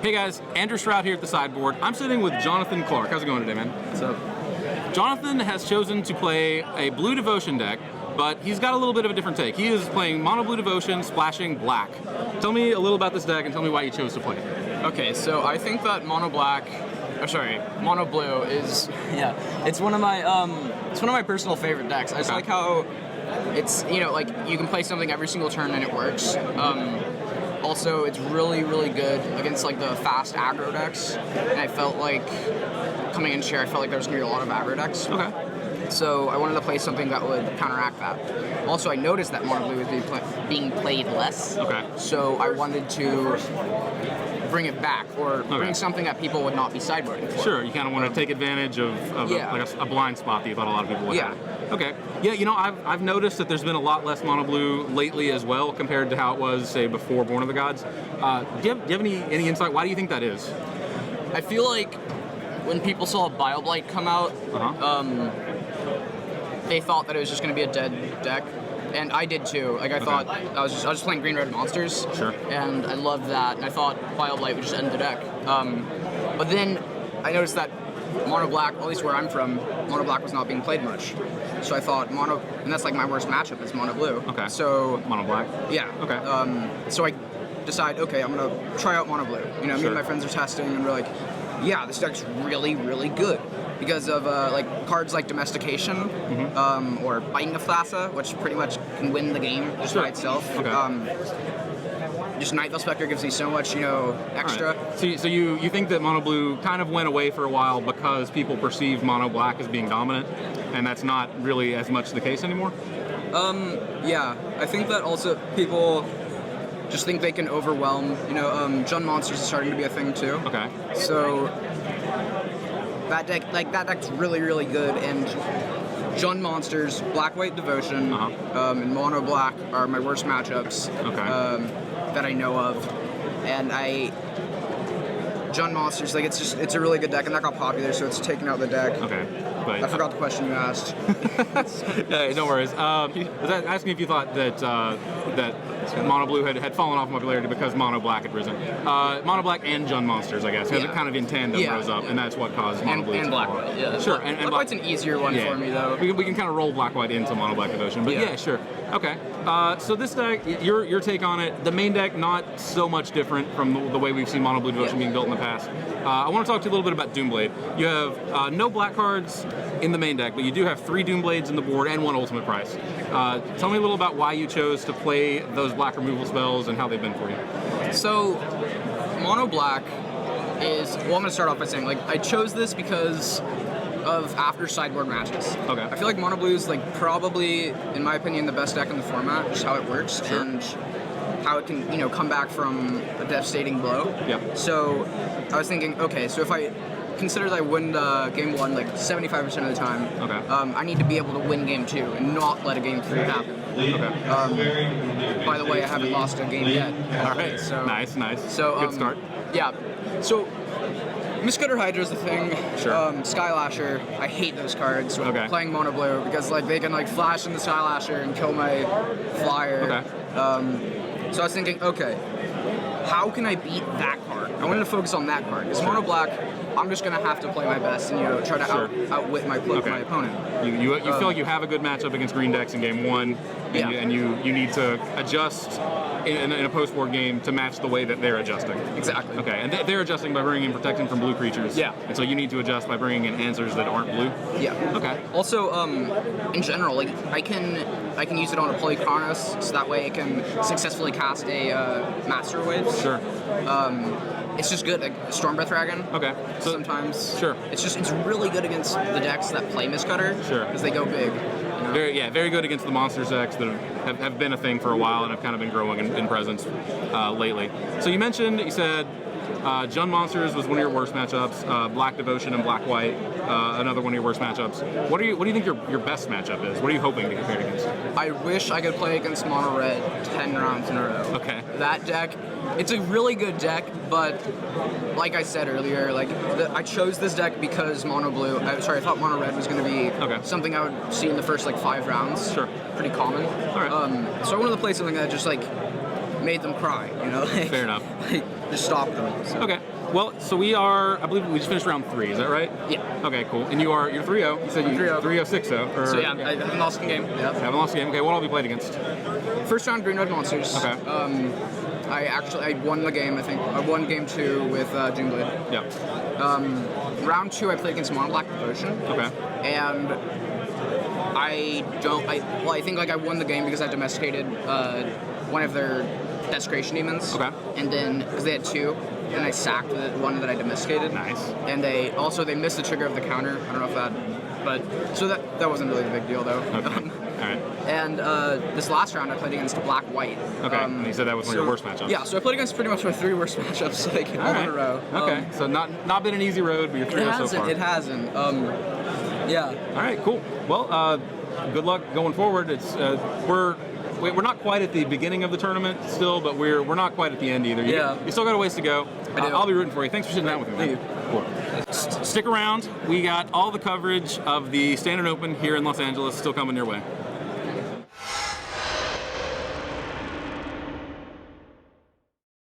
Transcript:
Hey guys, Andrew Stroud here at the sideboard. I'm sitting with Jonathan Clarke. How's it going today, man? What's up? Jonathan has chosen to play a blue devotion deck, but he's got a little bit of a different take. He is playing mono blue devotion, splashing black. Tell me a little about this deck and tell me why you chose to play it. Okay, so I think that mono blue is it's one of my personal favorite decks. I just like how it's like you can play something every single turn and it works. Also, it's really good against like the fast aggro decks, and I felt like coming in here, I felt like there was gonna be a lot of aggro decks. Okay. So I wanted to play something that would counteract that. Also, I noticed that mono blue was being played less. Okay. So I wanted to bring it back, or bring something that people would not be sideboarding for. Sure, you kind of want to take advantage of a blind spot that you thought a lot of people would have. Okay. Yeah, I've noticed that there's been a lot less mono blue lately as well compared to how it was, say, before Born of the Gods. Do you have any insight? Why do you think that is? I feel like when people saw BioBlight come out, they thought that it was just going to be a dead deck. And I did too. Like I thought I was just playing green-red monsters. Sure. And I loved that. And I thought BioBlight would just end the deck. But then I noticed that mono black, at least where I'm from, mono black was not being played much. So I thought mono, and that's like my worst matchup is mono blue. Okay. So mono black. Yeah. Okay. So I decide, okay, I'm gonna try out mono blue. Me and my friends are testing, and we're like, yeah, this deck's really good. Because of like cards like Domestication or Biting of Thassa, which pretty much can win the game just by itself. Just Night Veil Spectre gives you so much, extra. Right. So you think that mono blue kind of went away for a while because people perceived mono black as being dominant, and that's not really as much the case anymore? Yeah, I think that also people just think they can overwhelm. Jund Monsters is starting to be a thing too. Okay. So that deck's really good, and Jund Monsters, Black-White Devotion, and Mono Black are my worst matchups that I know of. And Jund Monsters, like it's a really good deck, and that got popular, so it's taken out the deck. Okay. But I forgot the question you asked. Yeah, no worries. I was asking if you thought that mono blue had fallen off in popularity because mono black had risen. Mono black and Jund Monsters, I guess, because it kind of in tandem rose up, and that's what caused mono blue. And black white, yeah. Sure. And black white's an easier one for me though. We can kind of roll black white into mono black devotion, but yeah, sure. Okay. So this deck, your take on it, the main deck not so much different from the way we've seen mono blue devotion being built in the past. I want to talk to you a little bit about Doomblade. You have no black cards in the main deck, but you do have 3 Doomblades in the board and 1 ultimate price. Tell me a little about why you chose to play those black removal spells and how they've been for you. So, mono black is, well, I'm going to start off by saying, I chose this because of after sideboard matches. Okay. I feel like mono blue is, probably, in my opinion, the best deck in the format, just how it works, and how it can, come back from a devastating blow. Yep. So, I was thinking, okay, so if I consider that I win game 1 75% of the time, I need to be able to win game 2 and not let a game 3 happen. Okay. By the way, I haven't lost a game yet. All right. So nice. So good start. Yeah. So Mistcutter Hydra is the thing. Sure. Skylasher, I hate those cards. Playing mono blue because they can flash in the Skylasher and kill my flyer. Okay. So I was thinking, okay, how can I beat that card? I wanted to focus on that card. Because mono black, I'm just gonna have to play my best and try to outwit my opponent. You feel like you have a good matchup against green decks in game 1, and you need to adjust in a post-board game to match the way that they're adjusting. Exactly. Okay, and they're adjusting by bringing in protection from blue creatures. Yeah. And so you need to adjust by bringing in answers that aren't blue. Yeah. Okay. Also, in general, I can use it on a Polychronos, so that way I can successfully cast a Master Wave. Sure. It's just good, Stormbreath Dragon. Okay. So sometimes. Sure. It's really good against the decks that play Mistcutter. Sure. Because they go big. Very good against the monsters decks that have been a thing for a while and have kind of been growing in presence lately. So you said Jund Monsters was one of your worst matchups. Black Devotion and Black White, another one of your worst matchups. What do you think your best matchup is? What are you hoping to compare it against? I wish I could play against Mono Red 10 rounds in a row. Okay. That deck, it's a really good deck, but like I said earlier, I chose this deck because Mono Blue. I thought Mono Red was going to be something I would see in the first 5 rounds. Sure. Pretty common. All right. So I wanted to play something that just made them cry, you know? Like, Fair enough. Like, just stopped them. So. Okay. Well, so we are, I believe we just finished round 3, is that right? Yeah. Okay, cool. And you're 3-0. You said you 3-0. 3-0, 6-0. So yeah, I haven't lost a game. Yep. Haven't lost a game. Okay, what all have you played against? First round, Green Red Monsters. Okay. I won the game, I think. I won game 2 with Doomblade. Yeah. Round 2, I played against Mono Black Devotion. Okay. And I think like I won the game because I domesticated one of their desecration demons. Okay. And then, because they had 2, and I sacked the one that I domesticated. Nice. And they missed the trigger of the counter. I don't know if that, but so that wasn't really the big deal though. Okay. All right. And this last round I played against Black-White. Okay. And you said that was one of your worst matchups. Yeah, so I played against pretty much my 3 worst matchups like all in a row. Okay. So not been an easy road, but you're 3-0 so far. It hasn't. Yeah. All right. Cool. Well, good luck going forward. It's we're not quite at the beginning of the tournament still, but we're not quite at the end either. You still got a ways to go. I'll be rooting for you. Thanks for sitting down with me, man. Thank you. Cool. Stick around. We got all the coverage of the Standard Open here in Los Angeles still coming your way.